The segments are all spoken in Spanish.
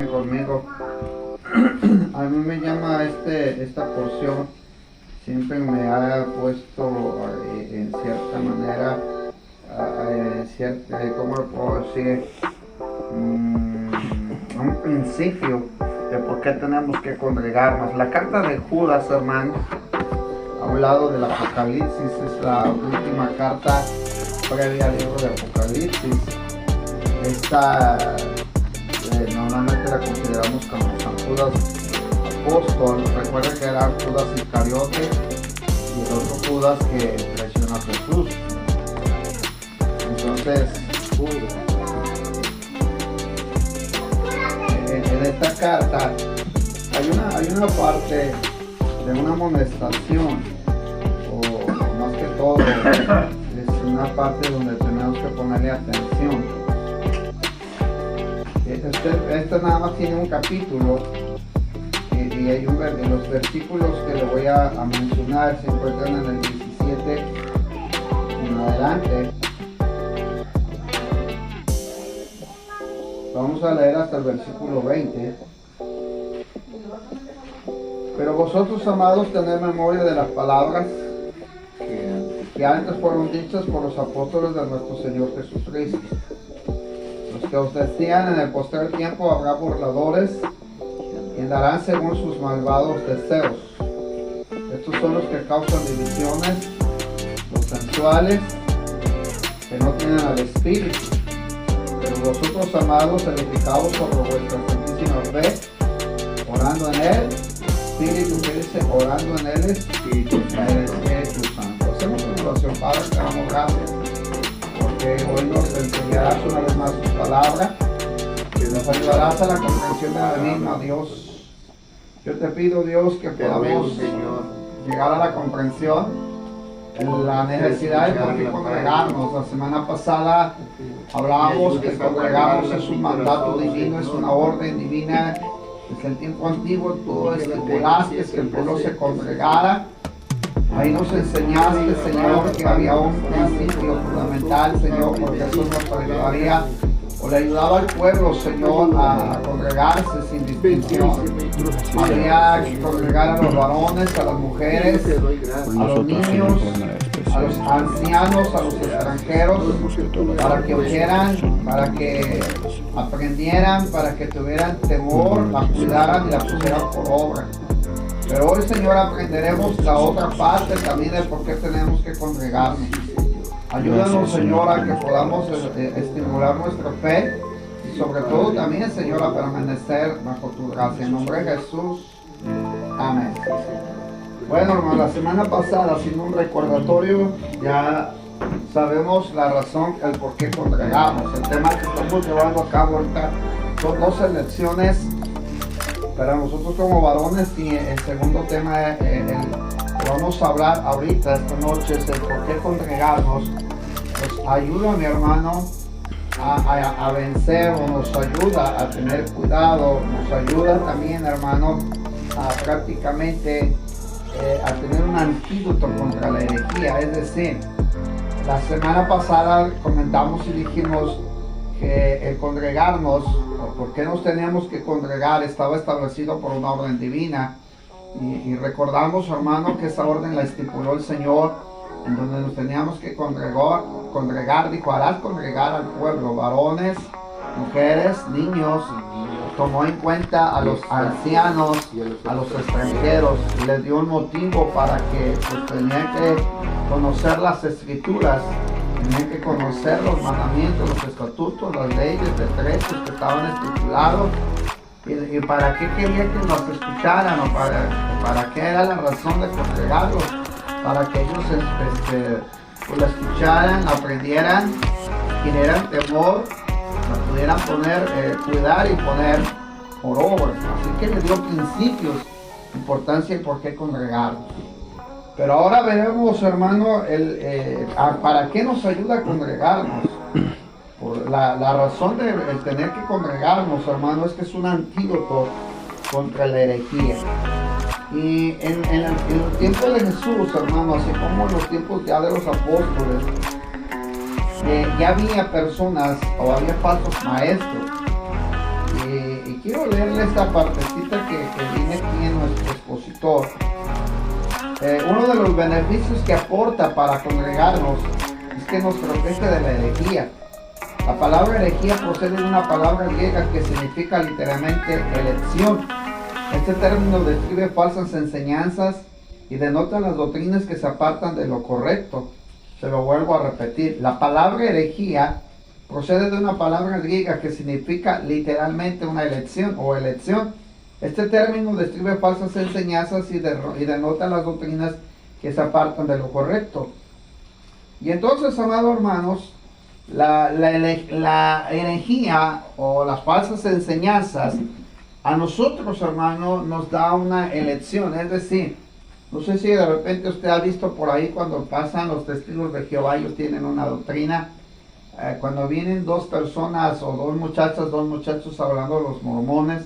conmigo. A mí me llama esta porción, siempre me ha puesto en cierta manera, ¿cómo lo puedo decir? Un principio de por qué tenemos que congregarnos. La carta de Judas, hermanos, a un lado del Apocalipsis, es la última carta previa al libro de Apocalipsis. Esta normalmente la consideramos como San Judas apóstol. Recuerda que era Judas Iscariote y el otro Judas que traicionó a Jesús. Entonces, en esta carta hay una parte de una amonestación, o más que todo es una parte donde tenemos que ponerle atención. Este nada más tiene un capítulo y hay los versículos que le voy a mencionar se encuentran en el 17 en adelante. Vamos a leer hasta el versículo 20. Pero vosotros, amados, tened memoria de las palabras que antes fueron dichas por los apóstoles de nuestro Señor Jesucristo. Los que os decían: en el postrer tiempo habrá burladores y andarán según sus malvados deseos. Estos son los que causan divisiones, los sensuales, que no tienen al Espíritu. Pero vosotros, amados, edificados sobre vuestra santísima fe, orando en Él, Espíritu, que dice, orando en Él, Espíritu Santo. Hacemos una oración. Padre, te damos gracias, porque hoy nos enseñarás una vez más tu palabra, que nos ayudarás a la comprensión de la misma, Dios. Yo te pido, Dios, que podamos llegar a la comprensión en la necesidad de por qué congregarnos. La semana pasada hablábamos que congregarnos es un mandato divino, es una orden divina. Desde el tiempo antiguo tú estipulaste que el pueblo se congregara. Ahí nos enseñaste, Señor, que había un principio fundamental, Señor, porque eso nos ayudaría, o le ayudaba al pueblo, Señor, a congregarse sin distinción. Había que congregar a los varones, a las mujeres, a los niños, a los ancianos, a los extranjeros, para que oyeran, para que aprendieran, para que tuvieran temor, la cuidaran y la pusieran por obra. Pero hoy, Señor, aprenderemos la otra parte también de por qué tenemos que congregarnos. Ayúdanos, Señor, a que podamos estimular nuestra fe y sobre todo también, Señor, a permanecer bajo tu gracia. En nombre de Jesús. Amén. Bueno, hermano, la semana pasada, haciendo un recordatorio, ya sabemos la razón, el por qué congregamos. El tema que estamos llevando a cabo ahorita son dos elecciones para nosotros como varones, y el segundo tema que vamos a hablar ahorita, esta noche, es el por qué congregarnos. Nos ayuda, mi hermano, a vencer, o nos ayuda a tener cuidado, nos ayuda también, hermano, a prácticamente a tener un antídoto contra la herejía. Es decir, la semana pasada comentamos y dijimos que el congregarnos, o por qué nos teníamos que congregar, estaba establecido por una orden divina. Y recordamos, hermano, que esa orden la estipuló el Señor, en donde nos teníamos que congregar. Dijo: harás congregar al pueblo, varones, mujeres, niños. Tomó en cuenta a los ancianos, a los extranjeros, y les dio un motivo para que pues, tenían que conocer las escrituras, tenían que conocer los mandamientos, los estatutos, las leyes, decretos que estaban estipulados. ¿Y para qué quería que nos escucharan? ¿O para qué era la razón de congregarlos? Para que ellos pues, la escucharan, aprendieran, generan temor, la pudieran cuidar y poner por obra. Así que le dio principios, importancia y por qué congregarnos. Pero ahora veremos, hermano, para qué nos ayuda a congregarnos. Por la razón de tener que congregarnos, hermano, es que es un antídoto contra la herejía. Y en el tiempo de Jesús, hermano, así como en los tiempos ya de los apóstoles, ya había personas, o había falsos maestros, y quiero leerle esta partecita que viene aquí en nuestro expositor. Uno de los beneficios que aporta para congregarnos es que nos protege de la herejía. La palabra herejía procede de una palabra griega que significa literalmente elección. Este término describe falsas enseñanzas y denota las doctrinas que se apartan de lo correcto. Se lo vuelvo a repetir. La palabra herejía procede de una palabra griega que significa literalmente una elección o elección. Este término describe falsas enseñanzas y denota las doctrinas que se apartan de lo correcto. Y entonces, amados hermanos, la herejía o las falsas enseñanzas a nosotros, hermanos, nos da una elección. Es decir, no sé si de repente usted ha visto por ahí cuando pasan los testigos de Jehová, ellos tienen una doctrina. Cuando vienen dos personas o dos muchachos hablando, los mormones,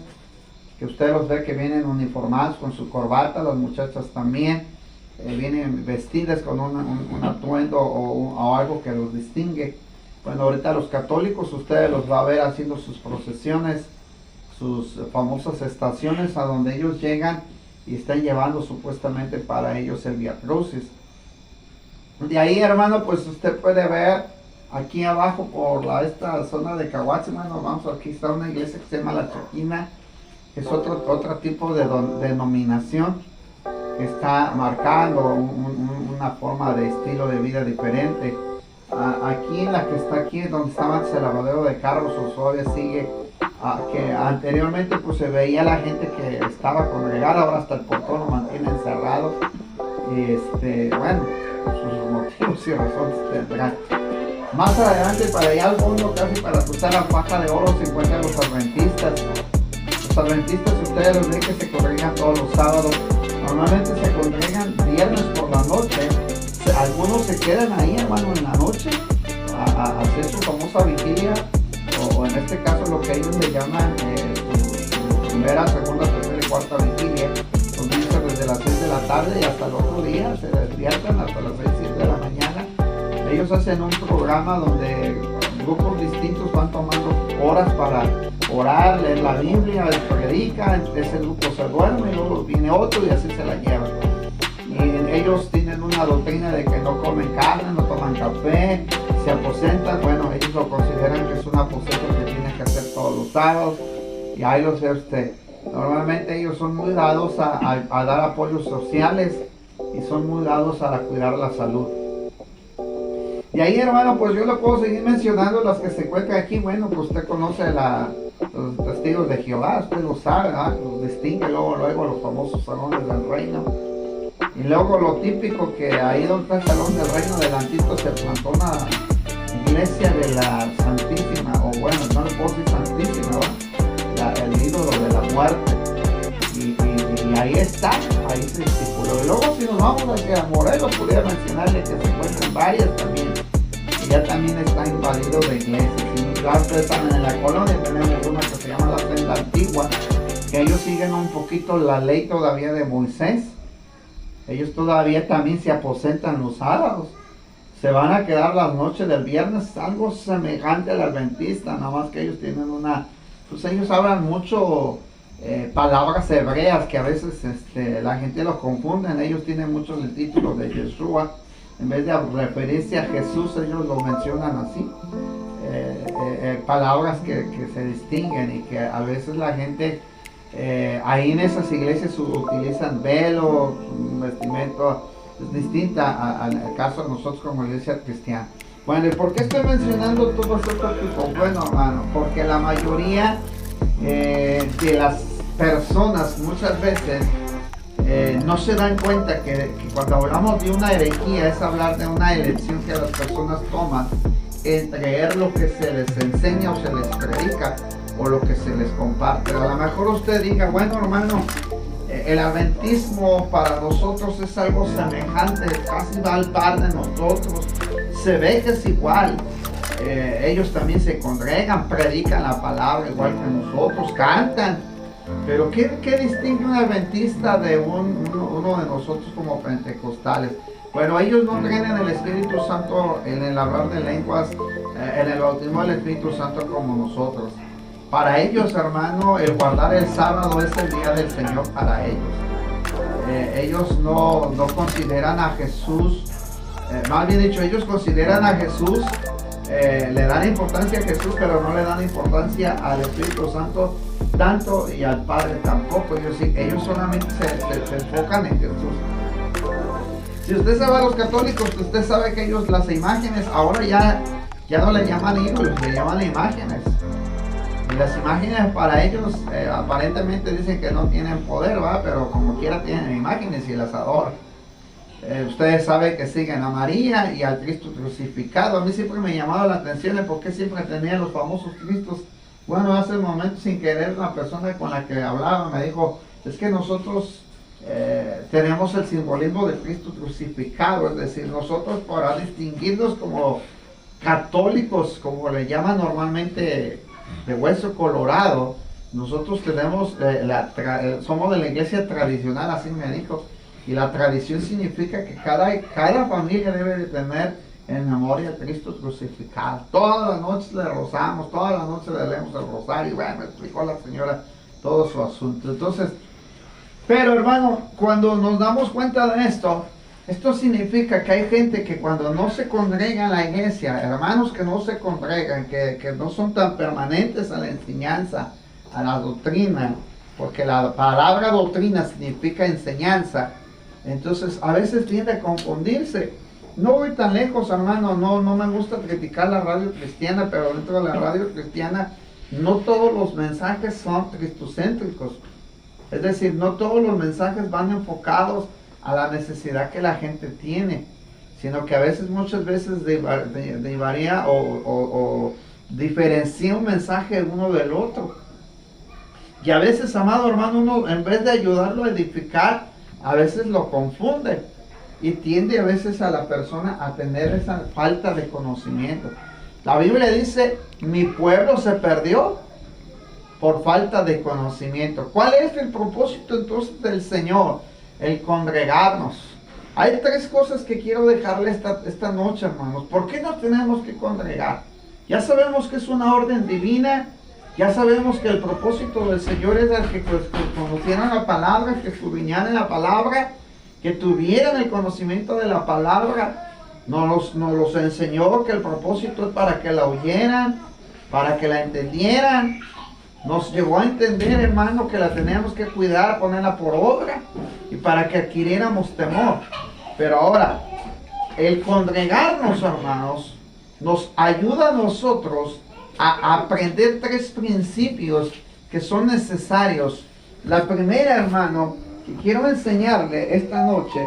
que usted los ve que vienen uniformados con su corbata, las muchachas también, vienen vestidas con un atuendo o algo que los distingue. Bueno, ahorita los católicos ustedes los va a ver haciendo sus procesiones, sus famosas estaciones a donde ellos llegan y están llevando supuestamente para ellos el Vía Crucis. De ahí, hermano, pues usted puede ver aquí abajo por esta zona de Caguatzin, hermano, vamos, aquí está una iglesia que se llama La Choquina, que es otro tipo de denominación que está marcando una forma de estilo de vida diferente. Aquí en la que está aquí, donde estaba antes el lavadero de carros, o todavía sigue, que anteriormente pues se veía la gente que estaba congregada, ahora hasta el portón lo mantiene encerrado. Bueno, sus motivos y razones tendrán. Más adelante, para allá al fondo, casi para cruzar la faja de oro, se encuentran los adventistas. Los adventistas, ustedes los ven que se congregan todos los sábados. Normalmente se congregan viernes por la noche. Algunos se quedan ahí, hermano, en la noche a hacer su famosa vigilia, o en este caso lo que ellos le llaman su primera, segunda, tercera y cuarta vigilia. Comienza desde las 6 de la tarde y hasta el otro día, se despiertan hasta las 6, 7 de la mañana. Ellos hacen un programa donde grupos distintos van tomando horas para orar, leer la Biblia, predican, ese grupo se duerme, luego viene otro y así se la llevan. Y ellos tienen una doctrina de que no comen carne, no toman café, se aposentan. Bueno, ellos lo consideran que es un aposento que tienen que hacer todos los sábados, y ahí los ve usted. Normalmente ellos son muy dados a dar apoyos sociales y son muy dados a cuidar la salud. Y ahí, hermano, pues yo le puedo seguir mencionando las que se encuentran aquí. Bueno, pues usted conoce los testigos de Jehová, usted lo sabe, ¿verdad? Los distingue luego los famosos salones del reino. Y luego lo típico, que ahí donde está el salón del reino, delantito se plantó una iglesia de la Santísima, o bueno, no le puedo decir Santísima, ¿verdad? El ídolo de la muerte. Y ahí está, ahí se estipuló. Y luego si nos vamos hacia Morelos, podría mencionarle que se encuentran varias también, que ya también está invadido de iglesias. Y ya ustedes saben, en la colonia tenemos una que se llama la Senda Antigua, que ellos siguen un poquito la ley todavía de Moisés. Ellos todavía también se aposentan los sábados. Se van a quedar las noches del viernes, algo semejante al adventista, nada más que ellos tienen pues ellos hablan mucho palabras hebreas que a veces la gente los confunde. Ellos tienen muchos el título de Yeshua, en vez de referirse a Jesús, ellos lo mencionan así. Palabras que se distinguen, y que a veces la gente ahí en esas iglesias utilizan velo, vestimenta es distinta al caso de nosotros como iglesia cristiana. Bueno, ¿y por qué estoy mencionando todo este tópico? Bueno, hermano, porque la mayoría de las personas muchas veces no se dan cuenta que cuando hablamos de una herejía es hablar de una elección que las personas toman entre creer lo que se les enseña o se les predica o lo que se les comparte. A lo mejor usted diga, bueno, hermano, el adventismo para nosotros es algo semejante, casi va al par de nosotros, se ve que es igual. Ellos también se congregan, predican la palabra igual que nosotros, cantan. Pero ¿qué distingue un adventista de uno de nosotros como pentecostales? Bueno, ellos no creen en el Espíritu Santo, en el hablar de lenguas, en el bautismo del Espíritu Santo como nosotros. Para ellos, hermano, el guardar el sábado es el día del Señor para ellos. Ellos no consideran a Jesús, más bien dicho, ellos consideran a Jesús, le dan importancia a Jesús, pero no le dan importancia al Espíritu Santo tanto y al Padre tampoco. Ellos solamente se enfocan en Jesús. Si usted sabe a los católicos, usted sabe que ellos las imágenes ahora ya no le llaman ídolos, le llaman imágenes. Y las imágenes para ellos aparentemente dicen que no tienen poder, ¿va? Pero como quiera tienen imágenes y las adoran. Ustedes saben que siguen a María y al Cristo crucificado. A mí siempre me ha llamado la atención el por qué siempre tenían los famosos Cristos. Bueno, hace un momento sin querer una persona con la que hablaba me dijo, es que nosotros tenemos el simbolismo de Cristo crucificado, es decir, nosotros para distinguirnos como católicos, como le llaman normalmente, de hueso colorado, nosotros tenemos, somos de la iglesia tradicional, así me dijo, y la tradición significa que cada familia debe de tener en memoria a Cristo crucificado. Todas las noches le rozamos, todas las noches le leemos el rosario, y bueno, me explicó la señora todo su asunto. Entonces, pero hermano, cuando nos damos cuenta de esto significa que hay gente que cuando no se congrega en la iglesia, hermanos que no se congregan, que no son tan permanentes a la enseñanza, a la doctrina, porque la palabra doctrina significa enseñanza, entonces a veces tiende a confundirse. No voy tan lejos, hermano, no me gusta criticar la radio cristiana, pero dentro de la radio cristiana no todos los mensajes son cristocéntricos. Es decir, no todos los mensajes van enfocados a la necesidad que la gente tiene, sino que a veces, muchas veces varía o diferencia un mensaje uno del otro. Y a veces, amado hermano, uno en vez de ayudarlo a edificar, a veces lo confunde y tiende a veces a la persona a tener esa falta de conocimiento. La Biblia dice, mi pueblo se perdió por falta de conocimiento. ¿Cuál es el propósito entonces del Señor? El congregarnos. Hay tres cosas que quiero dejarle esta noche, hermanos. ¿Por qué nos tenemos que congregar? Ya sabemos que es una orden divina. Ya sabemos que el propósito del Señor es el que conocieran la palabra, que escudriñaran la palabra, que tuvieran el conocimiento de la palabra. Nos los enseñó que el propósito es para que la oyeran, para que la entendieran. Nos llevó a entender, hermano, que la tenemos que cuidar, ponerla por obra y para que adquiriéramos temor. Pero ahora, el congregarnos, hermanos, nos ayuda a nosotros a aprender tres principios que son necesarios. La primera, hermano, que quiero enseñarle esta noche,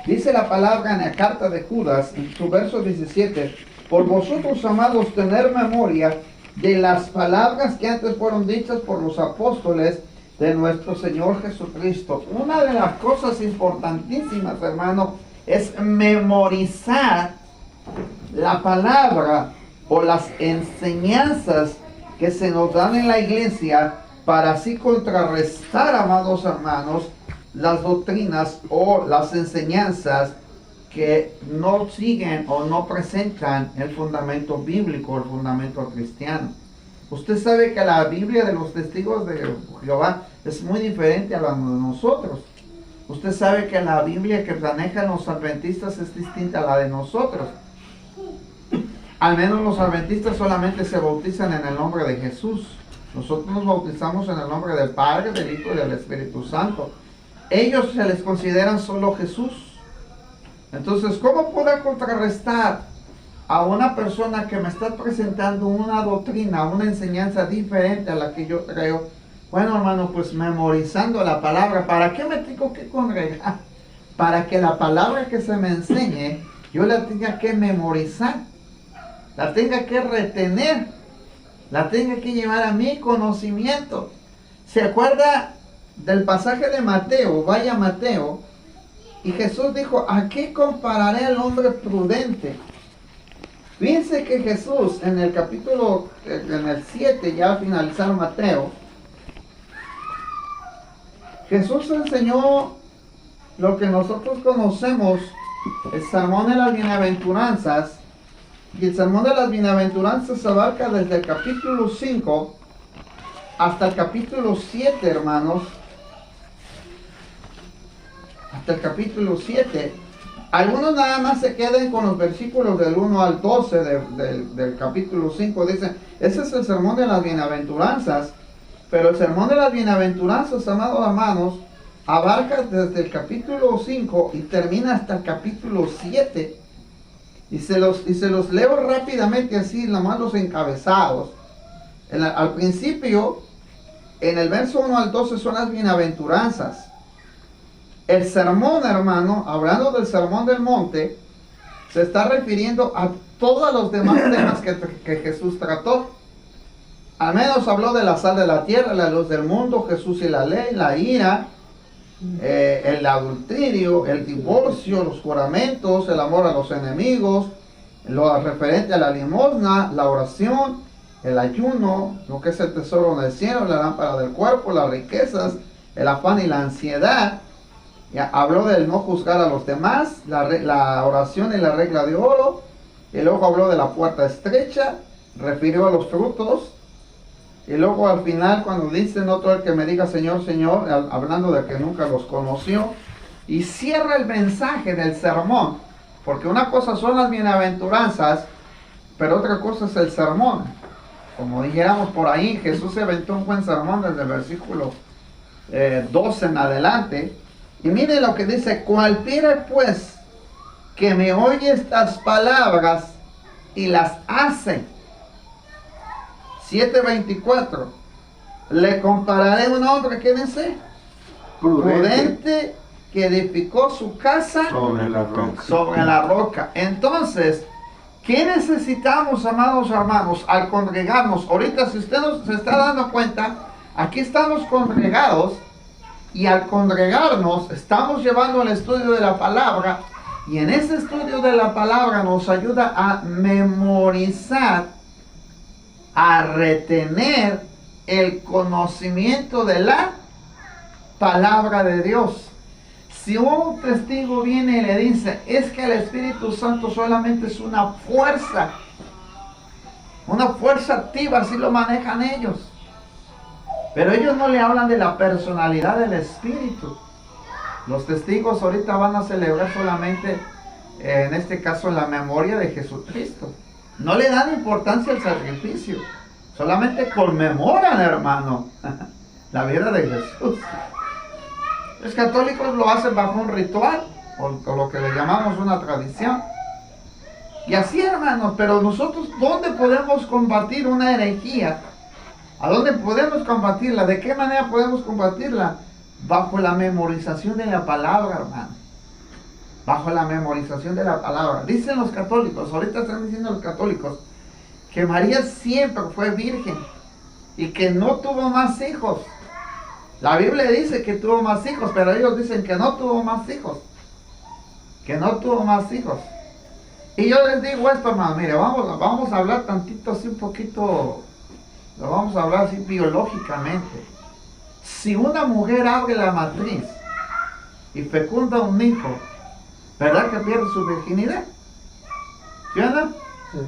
dice la palabra en la carta de Judas, en su verso 17, por vosotros, amados, tener memoria de las palabras que antes fueron dichas por los apóstoles de nuestro Señor Jesucristo. Una de las cosas importantísimas, hermano, es memorizar la palabra o las enseñanzas que se nos dan en la iglesia para así contrarrestar, amados hermanos, las doctrinas o las enseñanzas que no siguen o no presentan el fundamento bíblico, el fundamento cristiano. Usted sabe que la Biblia de los testigos de Jehová es muy diferente a la de nosotros. Usted sabe que la Biblia que manejan los adventistas es distinta a la de nosotros. Al menos los adventistas solamente se bautizan en el nombre de Jesús. Nosotros nos bautizamos en el nombre del Padre, del Hijo y del Espíritu Santo. Ellos se les consideran solo Jesús. Entonces, ¿cómo puedo contrarrestar a una persona que me está presentando una doctrina, una enseñanza diferente a la que yo creo? Bueno, hermano, pues memorizando la palabra. ¿Para qué me tengo que congregar? Para que la palabra que se me enseñe, yo la tenga que memorizar, la tenga que retener, la tenga que llevar a mi conocimiento. ¿Se acuerda del pasaje de Mateo? Vaya Mateo. Y Jesús dijo, ¿a qué compararé al hombre prudente? Fíjense que Jesús en el capítulo, en el 7, ya al finalizar Mateo, Jesús enseñó lo que nosotros conocemos, el sermón de las bienaventuranzas. Y el sermón de las bienaventuranzas abarca desde el capítulo 5 hasta el capítulo 7, hermanos. Hasta el capítulo 7. Algunos nada más se queden con los versículos del 1 al 12 del capítulo 5. Dicen, ese es el sermón de las bienaventuranzas. Pero el sermón de las bienaventuranzas, amados hermanos, abarca desde el capítulo 5 y termina hasta el capítulo 7. Y se los leo rápidamente así, nomás los encabezados. Al principio, en el verso 1 al 12 son las bienaventuranzas. El sermón, hermano, hablando del sermón del monte, se está refiriendo a todos los demás temas que Jesús trató. Al menos habló de la sal de la tierra, la luz del mundo, Jesús y la ley, la ira, el adulterio, el divorcio, los juramentos, el amor a los enemigos, lo referente a la limosna, la oración, el ayuno, lo que es el tesoro en el cielo, la lámpara del cuerpo, las riquezas, el afán y la ansiedad. Ya habló del no juzgar a los demás, la oración y la regla de oro. Y luego habló de la puerta estrecha, refirió a los frutos. Y luego al final, cuando dice, no todo el que me diga Señor, Señor, hablando de que nunca los conoció. Y cierra el mensaje del sermón, porque una cosa son las bienaventuranzas, pero otra cosa es el sermón. Como dijéramos por ahí, Jesús se aventó un buen sermón desde el versículo 12 en adelante. Y mire lo que dice, cualquiera pues que me oye estas palabras y las hace. 7:24. Le compararé a un hombre, ¿qué dice? Prudente que edificó su casa sobre la roca. Entonces, ¿qué necesitamos, amados hermanos, al congregarnos? Ahorita, si usted se está dando cuenta, aquí estamos congregados. Y al congregarnos, estamos llevando el estudio de la palabra. Y en ese estudio de la palabra nos ayuda a memorizar, a retener el conocimiento de la palabra de Dios. Si un testigo viene y le dice, es que el Espíritu Santo solamente es una fuerza activa, así lo manejan ellos. Pero ellos no le hablan de la personalidad del Espíritu. Los testigos ahorita van a celebrar solamente, en este caso, la memoria de Jesucristo. No le dan importancia al sacrificio. Solamente conmemoran, hermano, la vida de Jesús. Los católicos lo hacen bajo un ritual, o lo que le llamamos una tradición. Y así, hermanos, pero nosotros, ¿dónde podemos combatir una herejía? ¿A dónde podemos combatirla? ¿De qué manera podemos combatirla? Bajo la memorización de la palabra, hermano. Bajo la memorización de la palabra. Dicen los católicos, ahorita están diciendo los católicos, que María siempre fue virgen y que no tuvo más hijos. La Biblia dice que tuvo más hijos, pero ellos dicen que no tuvo más hijos. Que no tuvo más hijos. Y yo les digo esto, hermano, mire, vamos a hablar tantito así un poquito... Lo vamos a hablar así biológicamente. Si una mujer abre la matriz y fecunda un hijo, ¿verdad que pierde su virginidad? ¿Sí o no? Sí.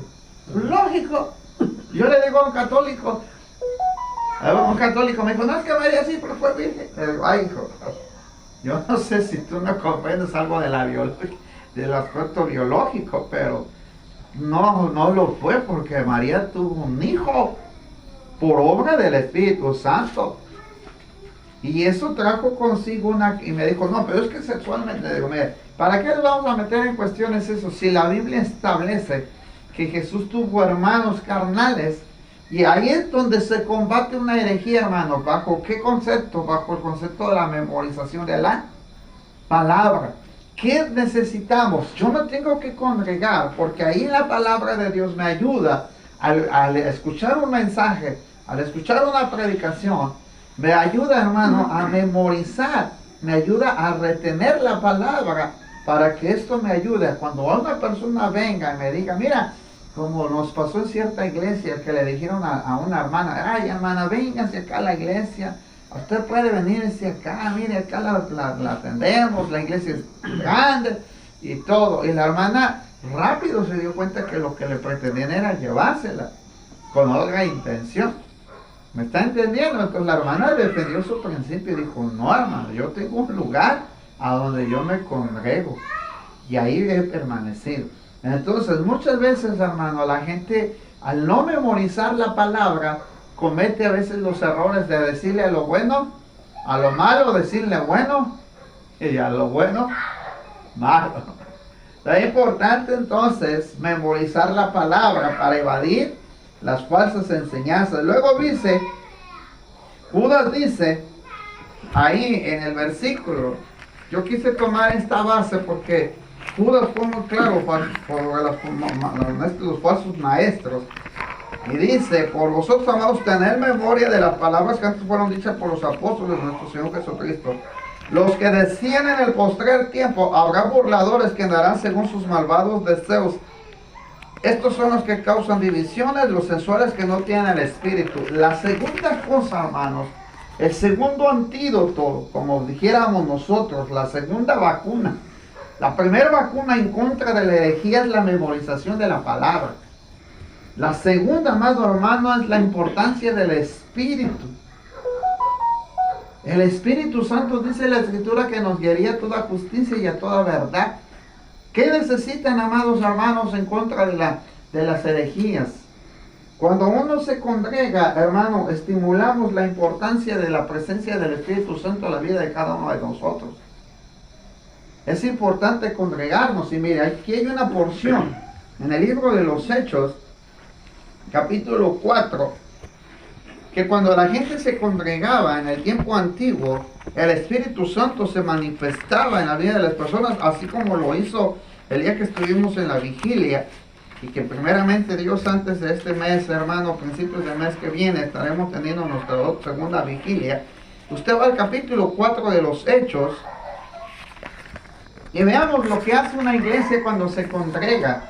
Lógico. Yo le digo a un católico me dijo, no, es que María siempre fue virgen. Le digo, ay, hijo, yo no sé si tú no comprendes algo de del aspecto biológico, pero no lo fue porque María tuvo un hijo por obra del Espíritu Santo. Y eso trajo consigo y me dijo, no, pero es que sexualmente, le digo, mire, ¿para qué nos vamos a meter en cuestiones eso? Si la Biblia establece que Jesús tuvo hermanos carnales, y ahí es donde se combate una herejía, hermano. ¿Bajo qué concepto? Bajo el concepto de la memorización de la palabra. ¿Qué necesitamos? Yo me tengo que congregar, porque ahí la palabra de Dios me ayuda al escuchar un mensaje, al escuchar una predicación, me ayuda, hermano, a memorizar, me ayuda a retener la palabra, para que esto me ayude. Cuando una persona venga y me diga, mira, como nos pasó en cierta iglesia, que le dijeron a una hermana, ay, hermana, véngase acá a la iglesia, usted puede venirse acá, mire, acá la atendemos, la iglesia es grande y todo. Y la hermana rápido se dio cuenta que lo que le pretendían era llevársela, con otra intención. ¿Me está entendiendo? Entonces la hermana defendió su principio y dijo, no, hermano, yo tengo un lugar a donde yo me congrego y ahí he permanecido. Entonces muchas veces, hermano, la gente al no memorizar la palabra comete a veces los errores de decirle a lo bueno, a lo malo decirle bueno y a lo bueno malo. Es importante entonces memorizar la palabra para evadir las falsas enseñanzas. Luego dice, Judas dice, ahí en el versículo, yo quise tomar esta base porque Judas fue muy claro por los falsos maestros. Y dice, por vosotros, amados, tener memoria de las palabras que antes fueron dichas por los apóstoles de nuestro Señor Jesucristo. Los que decían en el postrer tiempo, habrá burladores que andarán según sus malvados deseos. Estos son los que causan divisiones, los sensuales que no tienen el espíritu. La segunda cosa, hermanos, el segundo antídoto, como dijéramos nosotros, la segunda vacuna. La primera vacuna en contra de la herejía es la memorización de la palabra. La segunda, amado hermano, es la importancia del Espíritu. El Espíritu Santo, dice la Escritura, que nos guiaría a toda justicia y a toda verdad. ¿Qué necesitan, amados hermanos, en contra de las herejías? Cuando uno se congrega, hermano, estimulamos la importancia de la presencia del Espíritu Santo en la vida de cada uno de nosotros. Es importante congregarnos. Y mire, aquí hay una porción en el libro de los Hechos, capítulo 4, que cuando la gente se congregaba en el tiempo antiguo, el Espíritu Santo se manifestaba en la vida de las personas, así como lo hizo el día que estuvimos en la vigilia, y que primeramente Dios, antes de este mes, hermano, principios del mes que viene, estaremos teniendo nuestra segunda vigilia. Usted va al capítulo 4 de los Hechos, y veamos lo que hace una iglesia cuando se congrega.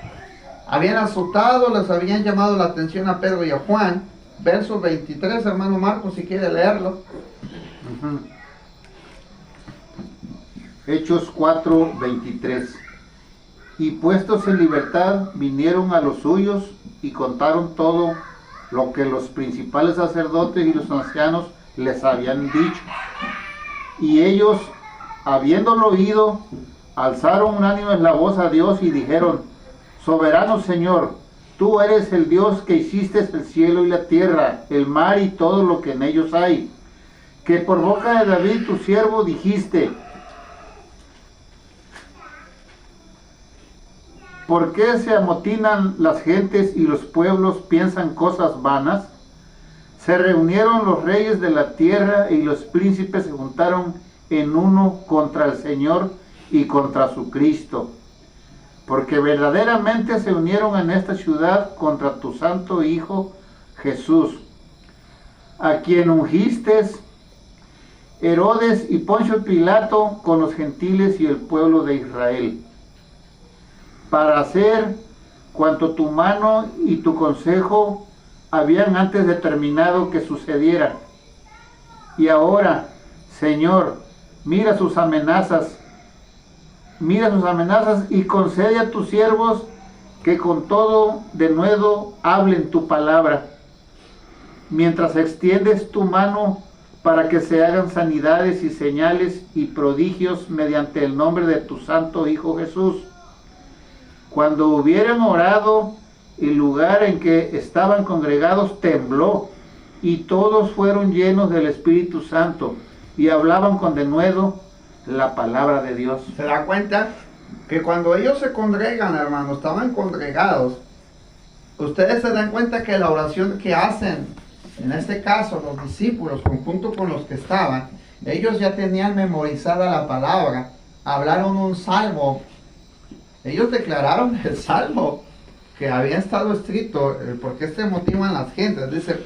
Habían azotado, les habían llamado la atención a Pedro y a Juan. Verso 23, hermano Marcos, si quiere leerlo. Hechos 4, 23. Y puestos en libertad, vinieron a los suyos y contaron todo lo que los principales sacerdotes y los ancianos les habían dicho. Y ellos, habiéndolo oído, alzaron unánimes la voz a Dios y dijeron: Soberano Señor, tú eres el Dios que hiciste el cielo y la tierra, el mar y todo lo que en ellos hay, que por boca de David tu siervo dijiste: ¿por qué se amotinan las gentes y los pueblos piensan cosas vanas? Se reunieron los reyes de la tierra y los príncipes se juntaron en uno contra el Señor y contra su Cristo. Porque verdaderamente se unieron en esta ciudad contra tu santo Hijo Jesús, a quien ungiste Herodes y Poncio Pilato con los gentiles y el pueblo de Israel, para hacer cuanto tu mano y tu consejo habían antes determinado que sucediera. Y ahora, Señor, mira sus amenazas y concede a tus siervos que con todo denuedo hablen tu palabra, mientras extiendes tu mano para que se hagan sanidades y señales y prodigios mediante el nombre de tu santo Hijo Jesús. Cuando hubieran orado, el lugar en que estaban congregados tembló, y todos fueron llenos del Espíritu Santo y hablaban con denuedo la palabra de Dios. ¿Se da cuenta? Que cuando ellos se congregan, hermanos, estaban congregados. Ustedes se dan cuenta que la oración que hacen, en este caso los discípulos, conjunto con los que estaban, ellos ya tenían memorizada la palabra, hablaron un salmo, ellos declararon el salmo que había estado escrito, ¿por qué se motivan las gentes? Dice,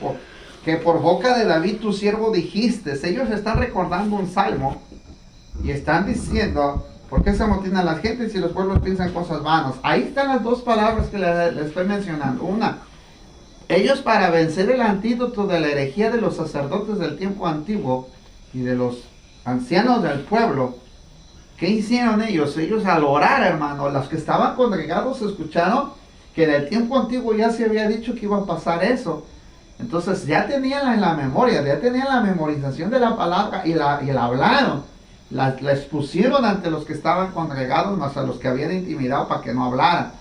que por boca de David tu siervo dijiste. Ellos están recordando un salmo y están diciendo, ¿por qué se amotinan las gentes y los pueblos piensan cosas vanas? Ahí están las dos palabras que les estoy mencionando. Una, ellos, para vencer el antídoto de la herejía de los sacerdotes del tiempo antiguo y de los ancianos del pueblo, ¿qué hicieron ellos? Ellos, al orar, hermano, los que estaban congregados escucharon que en el tiempo antiguo ya se había dicho que iba a pasar eso. Entonces ya tenían en la memoria, ya tenían la memorización de la palabra y la hablaron. La expusieron ante los que estaban congregados, más a los que habían intimidado para que no hablaran.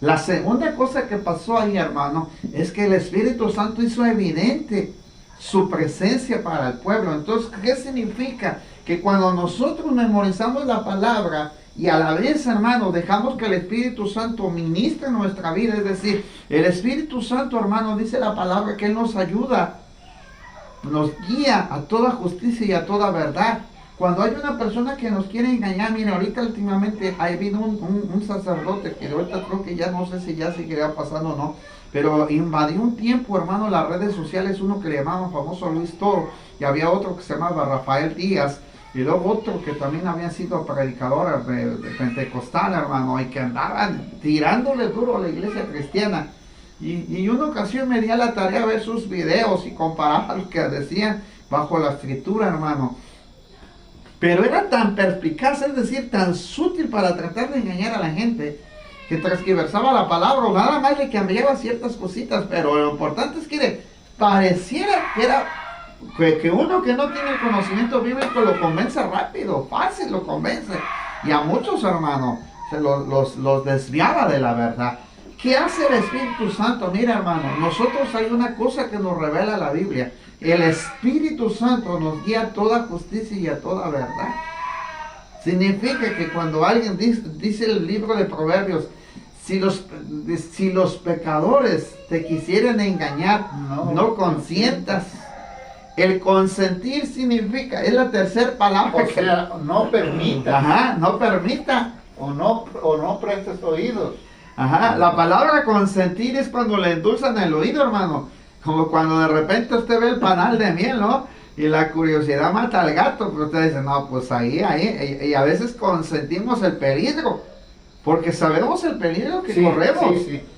La segunda cosa que pasó ahí, hermano, es que el Espíritu Santo hizo evidente su presencia para el pueblo. Entonces, ¿qué significa? Que cuando nosotros memorizamos la palabra y a la vez, hermano, dejamos que el Espíritu Santo ministre nuestra vida, es decir, el Espíritu Santo, hermano, dice la palabra que Él nos ayuda, nos guía a toda justicia y a toda verdad. Cuando hay una persona que nos quiere engañar, mire, ahorita últimamente ha habido un sacerdote que ahorita creo que ya no sé si ya seguirá pasando o no, pero invadió un tiempo, hermano, las redes sociales, uno que le llamaban famoso Luis Toro, y había otro que se llamaba Rafael Díaz, y luego otro que también había sido predicador de pentecostal, hermano, y que andaban tirándole duro a la iglesia cristiana. Y una ocasión me di a la tarea de ver sus videos y comparar lo que decían bajo la escritura, hermano. Pero era tan perspicaz, es decir, tan sutil para tratar de engañar a la gente, que transgiversaba la palabra, o nada más le cambiaba ciertas cositas, pero lo importante es que pareciera que era que uno que no tiene el conocimiento bíblico lo convence rápido, fácil lo convence, y a muchos, hermanos, se los desviaba de la verdad. ¿Qué hace el Espíritu Santo? Mira, hermano, nosotros hay una cosa que nos revela la Biblia. El Espíritu Santo nos guía a toda justicia y a toda verdad. Significa que cuando alguien dice el libro de Proverbios, si los pecadores te quisieran engañar, no consientas. El consentir significa, es la tercera palabra. O sea, no permita. Ajá, no permita. O no prestes oídos. Ajá, la palabra consentir es cuando le endulzan el oído, hermano. Como cuando de repente usted ve el panal de miel, ¿no? Y la curiosidad mata al gato, pero usted dice, no, pues ahí, y a veces consentimos el peligro, porque sabemos el peligro que corremos,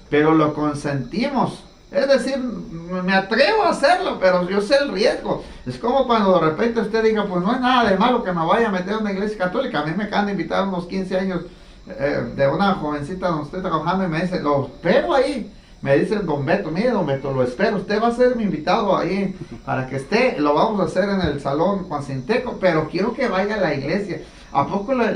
pero lo consentimos. Es decir, me atrevo a hacerlo, pero yo sé el riesgo. Es como cuando de repente usted diga, pues no es nada de malo que me vaya a meter en una iglesia católica. A mí me acaban de invitar a unos 15 años de una jovencita donde estoy trabajando y me dice, lo espero ahí. Me dice don Beto, mire don Beto, lo espero, usted va a ser mi invitado ahí para que esté, lo vamos a hacer en el salón Juan Cinteco, pero quiero que vaya a la iglesia. ¿A poco me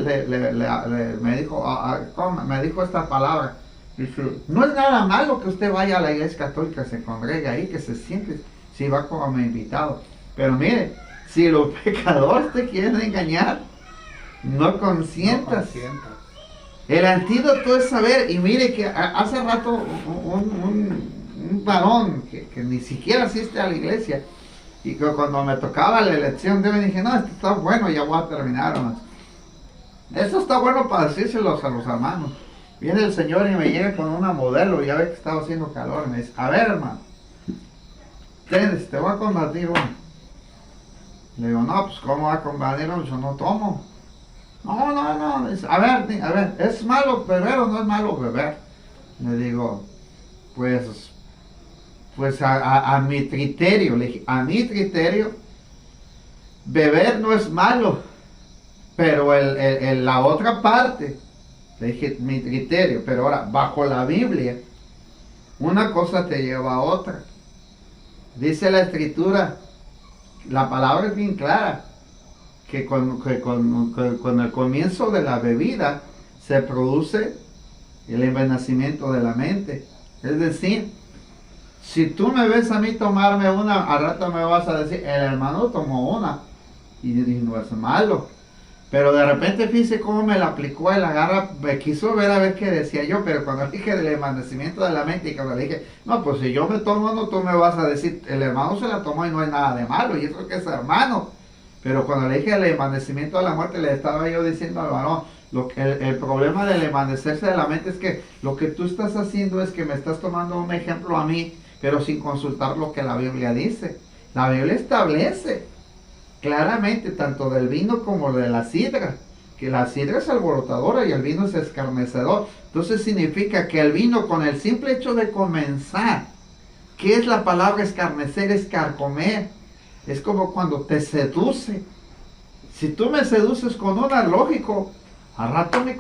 dijo esta palabra? Dice, no es nada malo que usted vaya a la iglesia católica, se congregue ahí, que se siente, si va como mi invitado. Pero mire, si los pecadores te quieren engañar, no consientas. El antídoto es saber, y mire que hace rato un varón que ni siquiera asiste a la iglesia, y que cuando me tocaba la elección de me dije, no, esto está bueno, ya voy a terminar. Eso está bueno para decírselos a los hermanos. Viene el Señor y me llega con una modelo, ya ve que estaba haciendo calor, y me dice, a ver hermano, te voy a combatir uno. Le digo, no, pues ¿cómo va a combatir uno? Yo no tomo. No, dice, a ver, ¿es malo beber o no es malo beber? Le digo, pues a mi criterio, le dije, a mi criterio, beber no es malo, pero la otra parte, le dije, mi criterio, pero ahora, bajo la Biblia, una cosa te lleva a otra. Dice la Escritura, la palabra es bien clara, que con el comienzo de la bebida se produce el envenenamiento de la mente. Es decir, si tú me ves a mí tomarme una, al rato me vas a decir, el hermano tomó una, y no es malo. Pero de repente fíjese cómo me la aplicó y la agarra, me quiso ver a ver qué decía yo, pero cuando dije del envanecimiento de la mente y cuando le dije, no, pues si yo me tomo uno, tú me vas a decir, el hermano se la tomó y no hay nada de malo, y eso que es hermano. Pero cuando le dije el envanecimiento de la muerte, le estaba yo diciendo al varón, el problema del envanecerse de la mente es que lo que tú estás haciendo es que me estás tomando un ejemplo a mí, pero sin consultar lo que la Biblia dice. La Biblia establece claramente tanto del vino como de la sidra, que la sidra es alborotadora y el vino es escarnecedor. Entonces significa que el vino, con el simple hecho de comenzar, ¿qué es la palabra escarnecer? Es carcomer. Es como cuando te seduce. Si tú me seduces con una, lógico, Al rato mi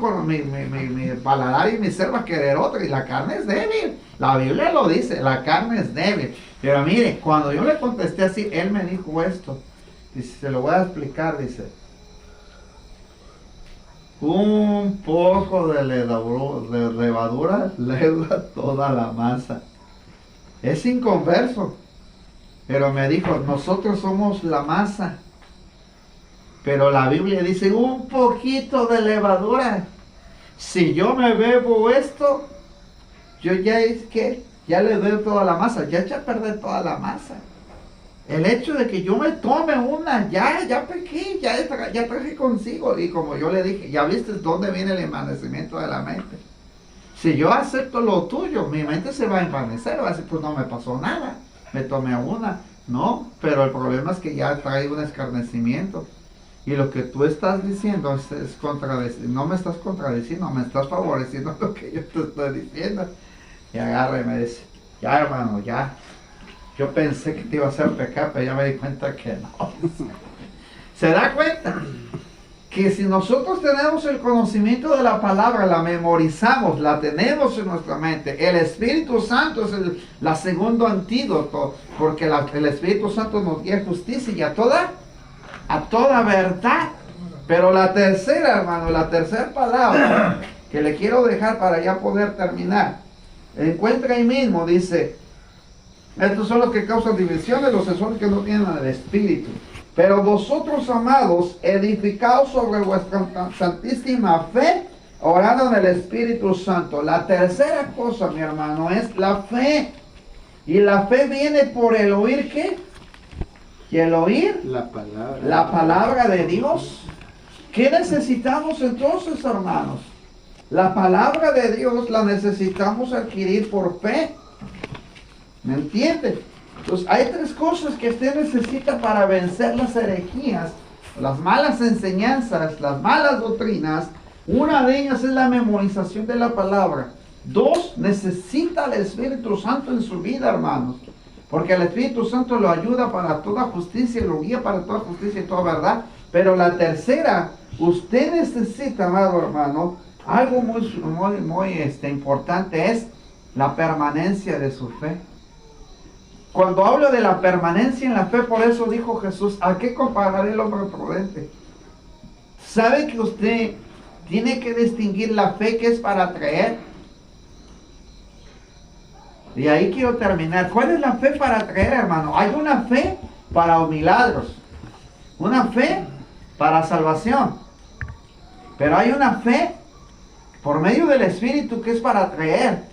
paladar y mi ser va a querer otro, y la carne es débil. La Biblia lo dice, la carne es débil. Pero mire, cuando yo le contesté así, él me dijo esto. Dice, se lo voy a explicar, dice. Un poco de levadura leuda toda la masa. Es inconverso. Pero me dijo, nosotros somos la masa. Pero la Biblia dice, un poquito de levadura. Si yo me bebo esto, yo ya es que, ya le doy toda la masa, ya eché a perder toda la masa. El hecho de que yo me tome una, ya pequé, ya traje consigo. Y como yo le dije, ya viste dónde viene el envanecimiento de la mente. Si yo acepto lo tuyo, mi mente se va a envanecer, va a decir, pues no me pasó nada, me tomé una. No, pero el problema es que ya trae un escarnecimiento. Y lo que tú estás diciendo es contradecir, no me estás contradiciendo, me estás favoreciendo lo que yo te estoy diciendo. Y agarra y me dice, ya hermano, ya. Yo pensé que te iba a hacer pecar, pero ya me di cuenta que no. ¿Se da cuenta? Que si nosotros tenemos el conocimiento de la palabra, la memorizamos, la tenemos en nuestra mente, el Espíritu Santo es la segundo antídoto, porque el Espíritu Santo nos guía a justicia y a toda verdad. Pero la tercera, hermano, la tercera palabra que le quiero dejar para ya poder terminar, encuentra ahí mismo, dice, estos son los que causan divisiones, los son que no tienen el Espíritu. Pero vosotros, amados, edificaos sobre vuestra santísima fe, orando en el Espíritu Santo. La tercera cosa, mi hermano, es la fe. Y la fe viene por el oír, ¿qué? ¿Y el oír? La palabra. La palabra de Dios. ¿Qué necesitamos entonces, hermanos? La palabra de Dios la necesitamos adquirir por fe. ¿Me entiende? Entonces, hay tres cosas que usted necesita para vencer las herejías, las malas enseñanzas, las malas doctrinas. Una de ellas es la memorización de la palabra. Dos, necesita el Espíritu Santo en su vida, hermanos. Porque el Espíritu Santo lo ayuda para toda justicia, lo guía para toda justicia y toda verdad. Pero la tercera, usted necesita, amado hermano, algo muy importante es la permanencia de su fe. Cuando hablo de la permanencia en la fe, por eso dijo Jesús, ¿a qué compararé el hombre prudente? ¿Sabe que usted tiene que distinguir la fe que es para creer? Y ahí quiero terminar. ¿Cuál es la fe para creer, hermano? Hay una fe para milagros, una fe para salvación, pero hay una fe por medio del Espíritu que es para creer.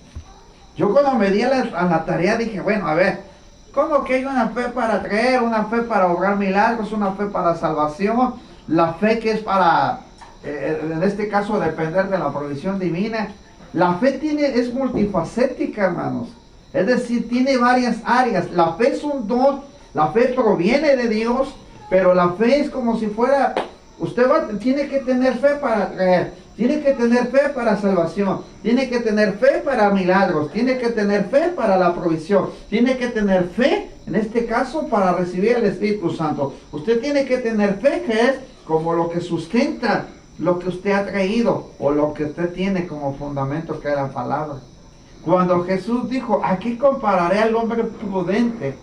Yo cuando me di a la tarea dije, bueno, a ver, ¿cómo que hay una fe para creer, una fe para obrar milagros, una fe para salvación? La fe que es para, en este caso, depender de la provisión divina. La fe es multifacética, hermanos. Es decir, tiene varias áreas. La fe es un don, la fe proviene de Dios, pero la fe es como si fuera, tiene que tener fe para creer, tiene que tener fe para salvación, tiene que tener fe para milagros, tiene que tener fe para la provisión, tiene que tener fe, en este caso, para recibir el Espíritu Santo. Usted tiene que tener fe, que es como lo que sustenta lo que usted ha traído, o lo que usted tiene como fundamento, que es la palabra. Cuando Jesús dijo, ¿a qué compararé al hombre prudente?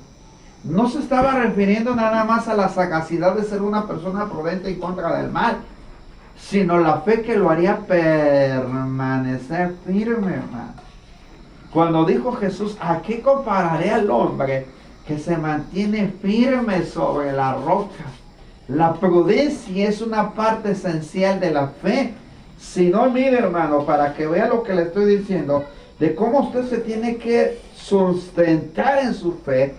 No se estaba refiriendo nada más a la sagacidad de ser una persona prudente en contra del mal, sino la fe que lo haría permanecer firme, hermano. Cuando dijo Jesús, ¿a qué compararé al hombre que se mantiene firme sobre la roca? La prudencia es una parte esencial de la fe. Si no, mire, hermano, para que vea lo que le estoy diciendo, de cómo usted se tiene que sustentar en su fe.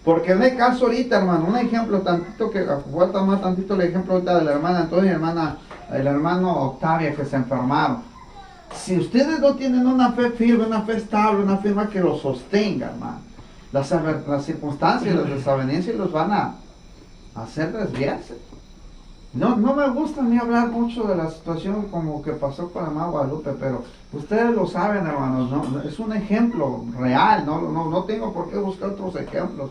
Porque en el caso ahorita, hermano, un ejemplo tantito que falta más tantito el ejemplo ahorita de la hermana Antonia y el hermano Octavia que se enfermaron. Si ustedes no tienen una fe firme, una fe estable, una fe que los sostenga, hermano, las circunstancias, las desavenencias los van a hacer desviarse. No me gusta a mí hablar mucho de la situación como que pasó con la hermana Guadalupe, pero ustedes lo saben, hermanos, ¿no? Es un ejemplo real, no tengo por qué buscar otros ejemplos.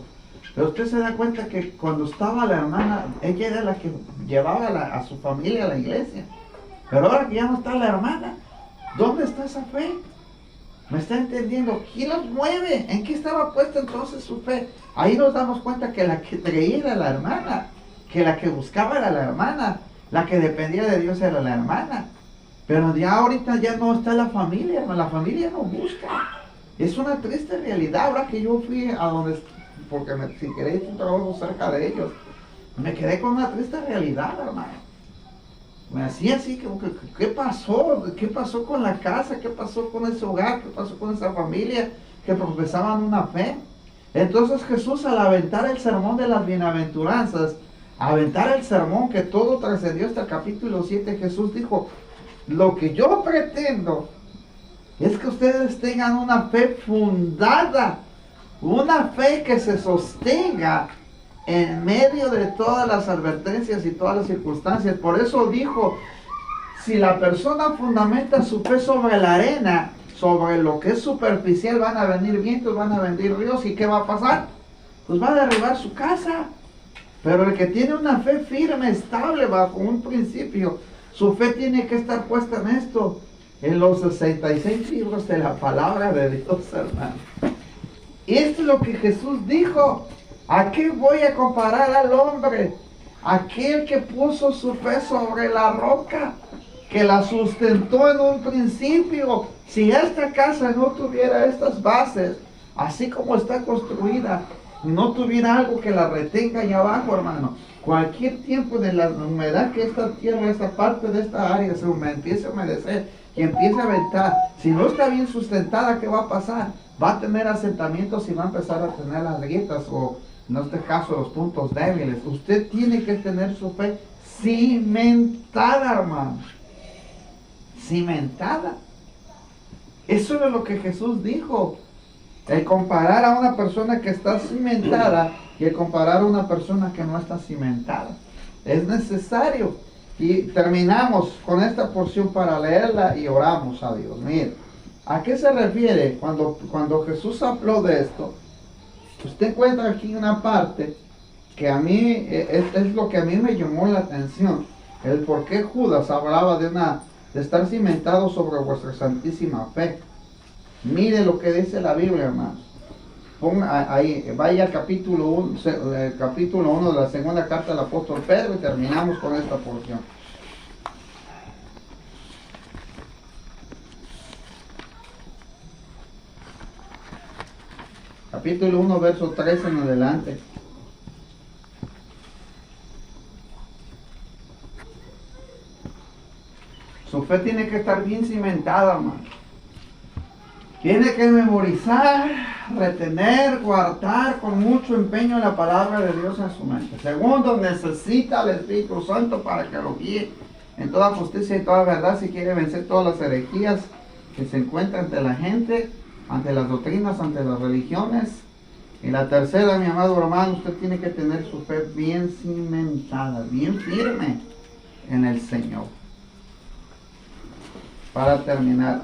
Pero usted se da cuenta que cuando estaba la hermana, ella era la que llevaba a su familia a la iglesia. Pero ahora que ya no está la hermana, ¿dónde está esa fe? ¿Me está entendiendo? ¿Quién los mueve? ¿En qué estaba puesta entonces su fe? Ahí nos damos cuenta que la que creía era la hermana, que la que buscaba era la hermana, la que dependía de Dios era la hermana. Pero ya ahorita ya no está la familia, hermano, la familia no busca. Es una triste realidad. Ahora que yo fui a donde, porque si queréis un trabajo cerca de ellos, me quedé con una triste realidad, hermano. Me hacía así, ¿qué pasó? ¿Qué pasó con la casa? ¿Qué pasó con ese hogar? ¿Qué pasó con esa familia que profesaban una fe? Entonces Jesús, al aventar el sermón de las bienaventuranzas, aventar el sermón que todo trascendió hasta el capítulo 7, Jesús dijo, lo que yo pretendo es que ustedes tengan una fe fundada, una fe que se sostenga en medio de todas las advertencias y todas las circunstancias. Por eso dijo, si la persona fundamenta su fe sobre la arena, sobre lo que es superficial, van a venir vientos, van a venir ríos, ¿y qué va a pasar? Pues va a derribar su casa. Pero el que tiene una fe firme, estable, bajo un principio, su fe tiene que estar puesta en esto, en los 66 libros de la palabra de Dios, hermano. Esto es lo que Jesús dijo. ¿A qué voy a comparar al hombre? Aquel que puso su fe sobre la roca, que la sustentó en un principio. Si esta casa no tuviera estas bases, así como está construida, no tuviera algo que la retenga allá abajo, hermano, cualquier tiempo de la humedad que esta tierra, esta parte de esta área se empiece a humedecer y empiece a ventar, si no está bien sustentada, ¿qué va a pasar? Va a tener asentamientos y va a empezar a tener las grietas o, en este caso, los puntos débiles. Usted tiene que tener su fe cimentada, hermano. Cimentada. Eso es lo que Jesús dijo. El comparar a una persona que está cimentada y el comparar a una persona que no está cimentada. Es necesario. Y terminamos con esta porción para leerla y oramos a Dios. Mire, ¿a qué se refiere cuando Jesús habló de esto? Usted encuentra aquí una parte que a mí es lo que a mí me llamó la atención. El por qué Judas hablaba de estar cimentado sobre vuestra santísima fe. Mire lo que dice la Biblia, hermanos. Ponga ahí, vaya al capítulo 1 de la segunda carta del apóstol Pedro y terminamos con esta porción. Capítulo 1, verso 13 en adelante. Su fe tiene que estar bien cimentada, hermano. Tiene que memorizar, retener, guardar con mucho empeño la palabra de Dios en su mente. Segundo, necesita al Espíritu Santo para que lo guíe en toda justicia y toda verdad si quiere vencer todas las herejías que se encuentran ante la gente, ante las doctrinas, ante las religiones. Y la tercera, mi amado hermano, usted tiene que tener su fe bien cimentada, bien firme en el Señor. Para terminar,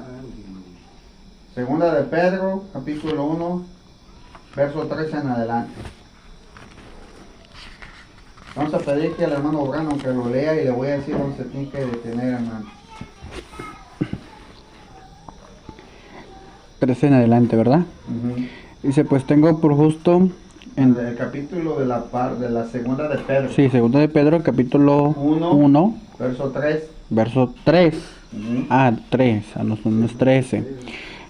Segunda de Pedro, capítulo 1, verso 13 en adelante. Vamos a pedir que al hermano Brano que lo lea y le voy a decir dónde se tiene que detener, hermano. 13 en adelante, ¿verdad? Dice, pues tengo por justo... El capítulo de la segunda de Pedro. Sí, segunda de Pedro, capítulo 1, verso 3. Verso 3. 3, no es 13.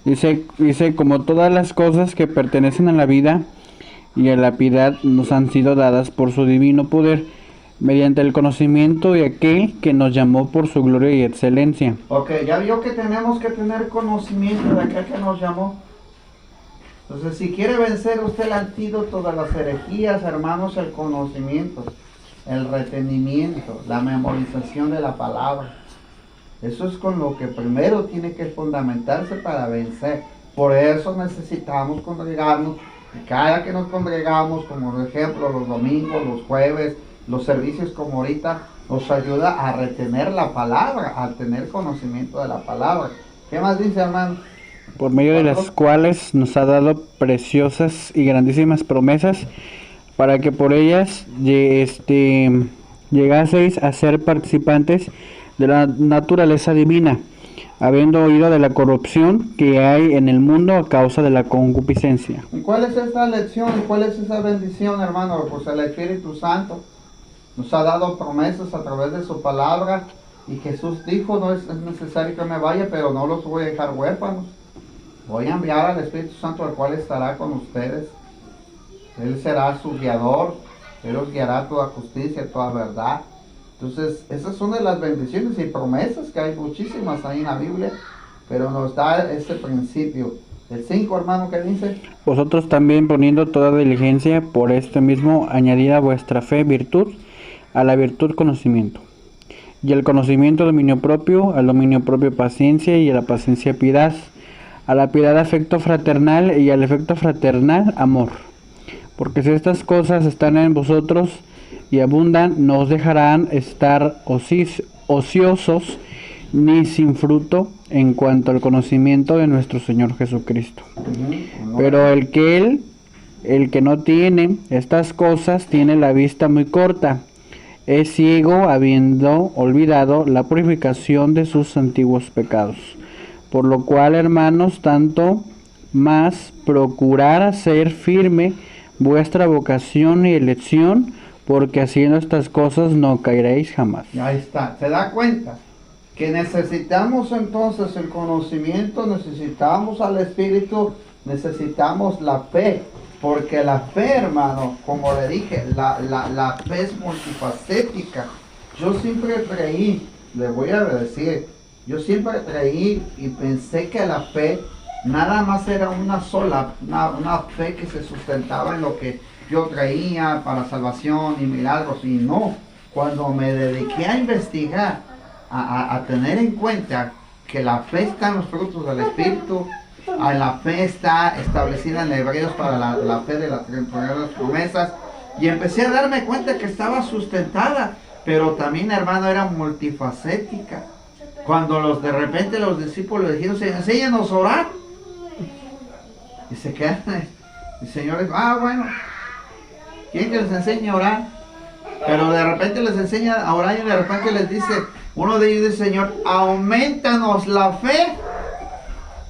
Dice, como todas las cosas que pertenecen a la vida y a la piedad nos han sido dadas por su divino poder, mediante el conocimiento de aquel que nos llamó por su gloria y excelencia. Ok, ya vio que tenemos que tener conocimiento de aquel que nos llamó. Entonces, si quiere vencer usted el antídoto de las herejías, hermanos, el conocimiento, el retenimiento, la memorización de la palabra. Eso es con lo que primero tiene que fundamentarse para vencer. Por eso necesitamos congregarnos. Y cada que nos congregamos, como por ejemplo los domingos, los jueves, los servicios como ahorita, nos ayuda a retener la palabra, a tener conocimiento de la palabra. ¿Qué más dice, hermano? Por medio de las cuales nos ha dado preciosas y grandísimas promesas, para que por ellas llegaseis a ser participantes de la naturaleza divina, habiendo oído de la corrupción que hay en el mundo a causa de la concupiscencia. ¿Y cuál es esa lección? ¿Y cuál es esa bendición, hermano? Pues el Espíritu Santo nos ha dado promesas a través de su palabra. Y Jesús dijo, no es necesario que me vaya, pero no los voy a dejar huérfanos. Voy a enviar al Espíritu Santo, al cual estará con ustedes. Él será su guiador. Él los guiará a toda justicia, toda verdad. Entonces, esas son de las bendiciones y promesas, que hay muchísimas ahí en la Biblia, pero nos da ese principio. El 5, hermano, ¿qué dice? Vosotros también, poniendo toda diligencia, por esto mismo añadid a vuestra fe virtud, a la virtud conocimiento, y al conocimiento dominio propio, al dominio propio paciencia, y a la paciencia piedad, a la piedad afecto fraternal, y al afecto fraternal amor. Porque si estas cosas están en vosotros y abundan, no os dejarán estar ociosos ni sin fruto en cuanto al conocimiento de nuestro Señor Jesucristo. Pero el que no tiene estas cosas tiene la vista muy corta, es ciego, habiendo olvidado la purificación de sus antiguos pecados. Por lo cual, hermanos, tanto más procurar hacer firme vuestra vocación y elección, porque haciendo estas cosas no caeréis jamás. Ahí está, ¿se da cuenta? Que necesitamos entonces el conocimiento, necesitamos al Espíritu, necesitamos la fe. Porque la fe, hermano, como le dije, la fe es multifacética. Yo siempre creí, le voy a decir, yo siempre creí y pensé que la fe nada más era una sola, una fe que se sustentaba en lo que yo creía para salvación y milagros. Y no, cuando me dediqué a investigar, a tener en cuenta que la fe está en los frutos del Espíritu, la fe está establecida en Hebreos para la fe de las promesas, y empecé a darme cuenta que estaba sustentada, pero también, hermano, era multifacética. Cuando de repente los discípulos le dijeron, enséñanos a orar, y se quedan, el Señor dijo, bueno, ¿quieren que les enseñe a orar? Pero de repente les enseña a orar y de repente les dice, uno de ellos dice, Señor, aumentanos la fe.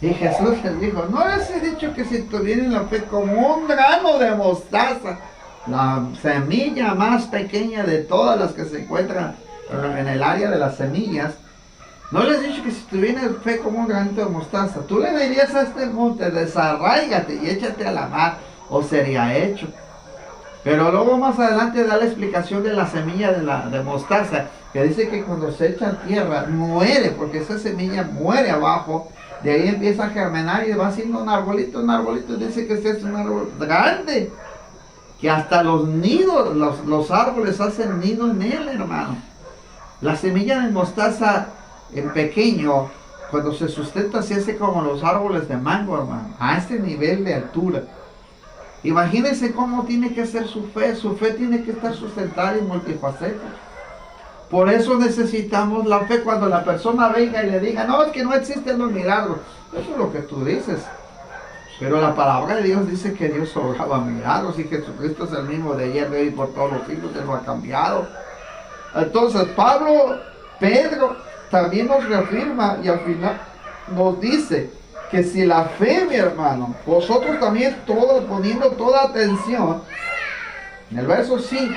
Y Jesús les dijo, ¿no les he dicho que si tuvieran la fe como un grano de mostaza, la semilla más pequeña de todas las que se encuentran en el área de las semillas? ¿No les he dicho que si tuvieran fe como un granito de mostaza, tú le dirías a este monte, desarráigate y échate a la mar, o sería hecho? Pero luego más adelante da la explicación de la semilla de mostaza, que dice que cuando se echa a tierra muere, porque esa semilla muere abajo. De ahí empieza a germinar y va haciendo un arbolito, dice que ese es un árbol grande, que hasta los nidos, los árboles hacen nidos en él, hermano. La semilla de mostaza en pequeño, cuando se sustenta, se hace como los árboles de mango, hermano, a este nivel de altura. Imagínense cómo tiene que ser su fe tiene que estar sustentada y multifacética. Por eso necesitamos la fe. Cuando la persona venga y le diga, no, es que no existen los milagros, eso es lo que tú dices. Pero la palabra de Dios dice que Dios obraba milagros, y Jesucristo es el mismo de ayer, de hoy y por todos los siglos. Él no ha cambiado. Entonces Pedro también nos reafirma y al final nos dice que si la fe, mi hermano, vosotros también poniendo toda atención, en el verso 5,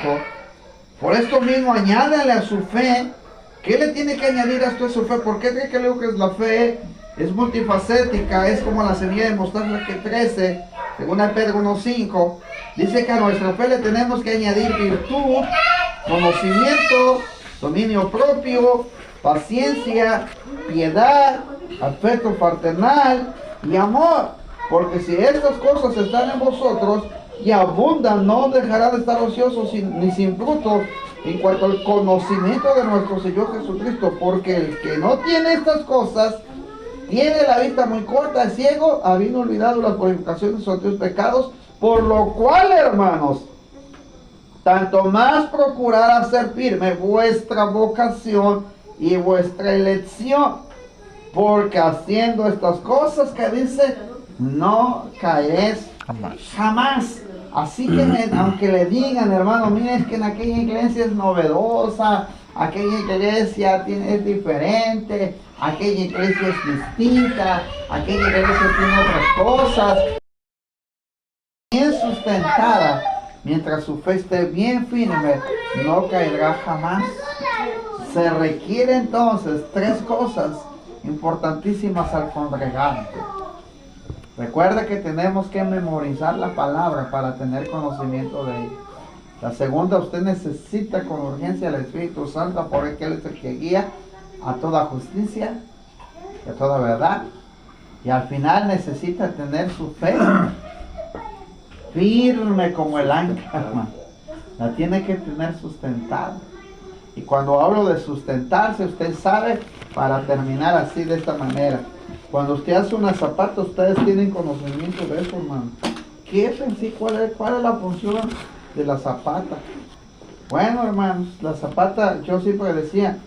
por esto mismo añádale a su fe. ¿Qué le tiene que añadir a esto a su fe? ¿Por qué cree que le digo que la fe es multifacética? Es como la semilla de mostaza que crece, según el Pedro 1:5. Dice que a nuestra fe le tenemos que añadir virtud, conocimiento, dominio propio, paciencia, piedad, afecto fraternal y amor. Porque si estas cosas están en vosotros y abundan, no dejará de estar ociosos ni sin fruto en cuanto al conocimiento de nuestro Señor Jesucristo. Porque el que no tiene estas cosas tiene la vista muy corta, es ciego, habiendo olvidado la purificación de sus antiguos pecados. Por lo cual, hermanos, tanto más procurar hacer firme vuestra vocación y vuestra elección, porque haciendo estas cosas que dice, no caeréis jamás. Así que aunque le digan, hermano, mire, es que en aquella iglesia es novedosa, aquella iglesia es diferente, aquella iglesia es distinta, aquella iglesia tiene otras cosas. Bien sustentada, mientras su fe esté bien firme, no caerá jamás. Se requiere entonces 3 cosas importantísimas al congregante. Recuerda que tenemos que memorizar la palabra para tener conocimiento de ella. La segunda, usted necesita con urgencia el Espíritu Santo, porque Él es el que guía a toda justicia y a toda verdad. Y al final necesita tener su fe firme como el ancla, hermano. La tiene que tener sustentada. Y cuando hablo de sustentarse, usted sabe, para terminar así de esta manera, cuando usted hace una zapata, ustedes tienen conocimiento de eso, hermano. ¿Qué es en sí? ¿Cuál es la función de la zapata? Bueno, hermanos, la zapata, yo siempre decía,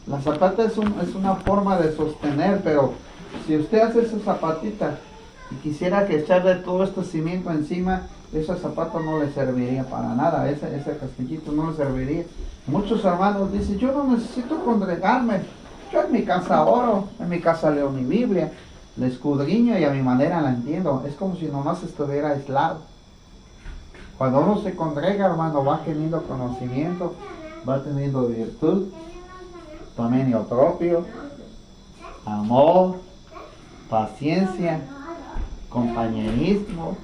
la zapata es una forma de sostener, pero si usted hace esa zapatita y quisiera que echarle todo este cimiento encima, esa zapata no le serviría para nada, ese castillito no le serviría. Muchos hermanos dicen, yo no necesito congregarme, yo en mi casa oro, en mi casa leo mi Biblia, la escudriño y a mi manera la entiendo. Es como si nomás estuviera aislado. Cuando uno se congrega, hermano, va teniendo conocimiento, va teniendo virtud, dominio propio, amor, paciencia, compañerismo,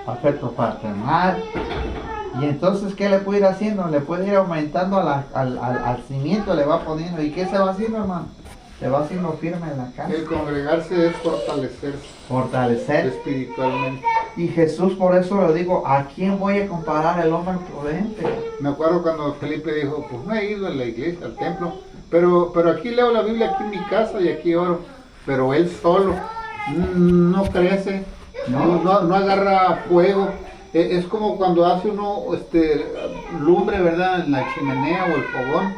afecto fraternal. Y entonces, ¿qué le puede ir haciendo? Le puede ir aumentando al cimiento, le va poniendo. ¿Y qué se va haciendo, hermano? Se va haciendo firme en la casa. El congregarse es fortalecerse. Fortalecer. Espiritualmente. Y Jesús, por eso le digo, ¿a quién voy a comparar el hombre prudente? Me acuerdo cuando Felipe dijo, pues no he ido a la iglesia, al templo, pero aquí leo la Biblia, aquí en mi casa y aquí oro. Pero él solo no crece, no agarra fuego. Es como cuando hace uno lumbre, ¿verdad? En la chimenea o el fogón.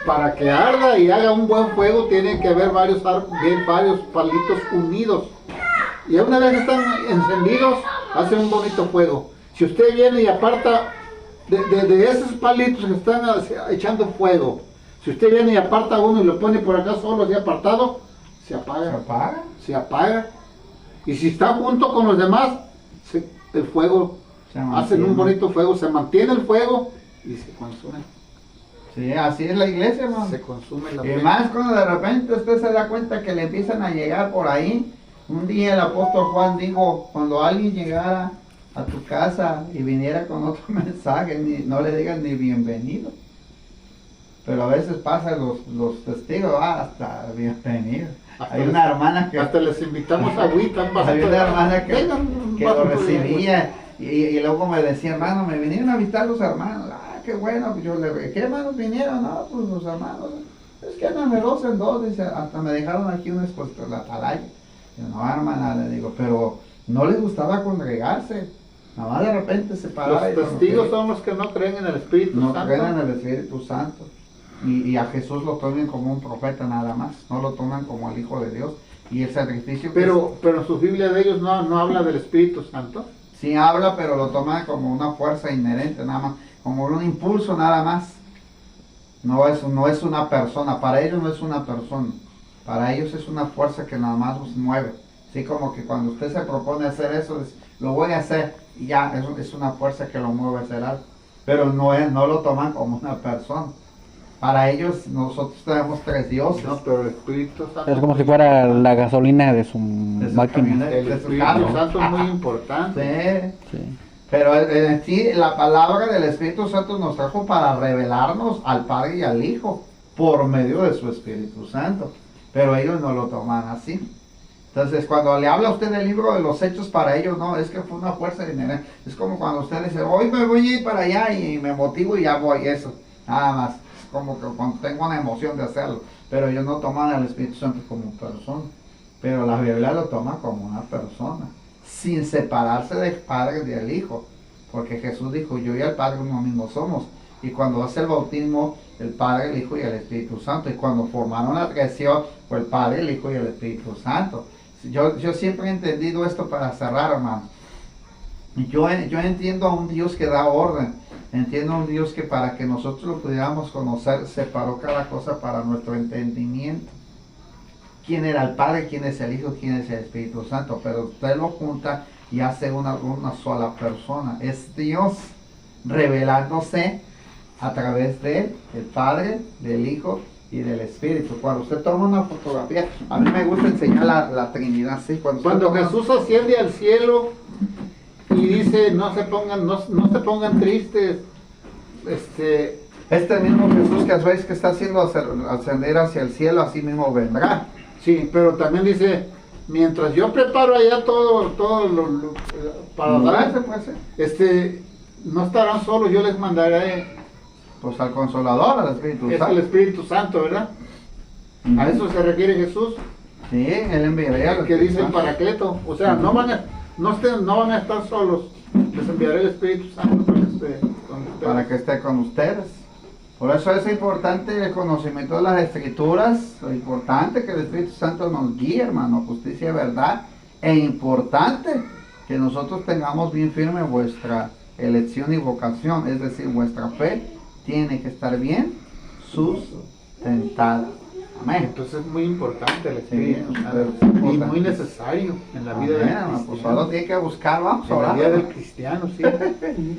Para que arda y haga un buen fuego tiene que haber varios palitos unidos. Y una vez que están encendidos, hace un bonito fuego. Si usted viene y aparta de esos palitos que están echando fuego, si usted viene y aparta uno y lo pone por acá solo, así apartado, se apaga. ¿Se apaga? Se apaga. Y si está junto con los demás, el fuego, hacen un bonito fuego, se mantiene el fuego y se consume. Sí, así es la iglesia, hermano. Se consume la Y más cuando de repente usted se da cuenta que le empiezan a llegar por ahí. Un día el apóstol Juan dijo, cuando alguien llegara a tu casa y viniera con otro mensaje, no le digan ni bienvenido. Pero a veces pasan los testigos, hasta bienvenido. Hay una hermana que... Hasta les invitamos a agüita. Hay una hermana que lo recibía y luego me decía, hermano, me vinieron a visitar los hermanos. Qué bueno, yo le dije, ¿qué hermanos vinieron? No, pues los hermanos, es que andan de 2 en 2, dice, hasta me dejaron aquí un expuesto en la atalaya. Yo, no, hermana, le digo, pero no les gustaba congregarse, nada más de repente se paraba. Los testigos son los que no creen en el Espíritu Santo. No creen en el Espíritu Santo. Y a Jesús lo toman como un profeta nada más, no lo toman como el Hijo de Dios. Y el sacrificio pero su Biblia de ellos no habla del Espíritu Santo. Sí habla, pero lo toman como una fuerza inherente nada más, como un impulso nada más. No es una persona, para ellos no es una persona, para ellos es una fuerza que nada más los mueve. Así como que cuando usted se propone hacer eso, lo voy a hacer, y ya, es una fuerza que lo mueve a hacer algo. Pero no lo toman como una persona. Para ellos, nosotros tenemos 3 dioses. No, pero el Espíritu Santo... Es como si fuera la gasolina de su máquina. El Espíritu Santo es muy importante. Sí. Pero en sí, la palabra del Espíritu Santo nos trajo para revelarnos al Padre y al Hijo por medio de su Espíritu Santo. Pero ellos no lo toman así. Entonces, cuando le habla a usted del libro de los Hechos, para ellos no, es que fue una fuerza inherente. Es como cuando usted dice, hoy me voy a ir para allá y me motivo y ya voy, eso. Nada más. Es como que cuando tengo una emoción de hacerlo. Pero ellos no toman al Espíritu Santo como persona. Pero la Biblia lo toma como una persona, sin separarse del Padre y del Hijo, porque Jesús dijo, yo y el Padre uno mismo somos. Y cuando hace el bautismo, el Padre, el Hijo y el Espíritu Santo. Y cuando formaron la creación, fue el Padre, el Hijo y el Espíritu Santo. Yo siempre he entendido esto para cerrar, hermano. Yo entiendo a un Dios que da orden. Entiendo un Dios que para que nosotros lo pudiéramos conocer, separó cada cosa para nuestro entendimiento. Quién era el Padre, quién es el Hijo, quién es el Espíritu Santo, pero usted lo junta y hace una sola persona. Es Dios revelándose a través del Padre, del Hijo y del Espíritu. Cuando usted toma una fotografía, a mí me gusta enseñar la Trinidad, ¿sí? Cuando Jesús asciende al cielo y dice, no se pongan tristes, este mismo Jesús que veis que está haciendo ascender hacia el cielo, así mismo vendrá. sí, pero también dice, mientras yo preparo allá todo para dar, Pues, no estarán solos, yo les mandaré, pues al Consolador, al Espíritu es Santo. el Espíritu Santo, ¿verdad? A eso se refiere Jesús, Sí, Él enviaría al que dice Espíritu el Santo. Paracleto, o sea, no van a estar solos, les enviaré el Espíritu Santo para que esté con ustedes. Para que esté con ustedes. Por eso es importante el conocimiento de las Escrituras, lo importante que el Espíritu Santo nos guíe, hermano, justicia y verdad, e importante que nosotros tengamos bien firme vuestra elección y vocación, es decir, vuestra fe tiene que estar bien sustentada. Amén. Entonces es muy importante el Sí, Espíritu Santo, es y importante. muy necesario en la vida Amén, del hermano, pues cristiano. solo tiene que buscar, vamos a En la orar. vida del cristiano, sí.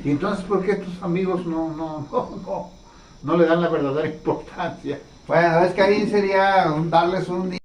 Y entonces, ¿por qué tus amigos no le dan la verdadera importancia? Bueno, es que ahí sería darles un día.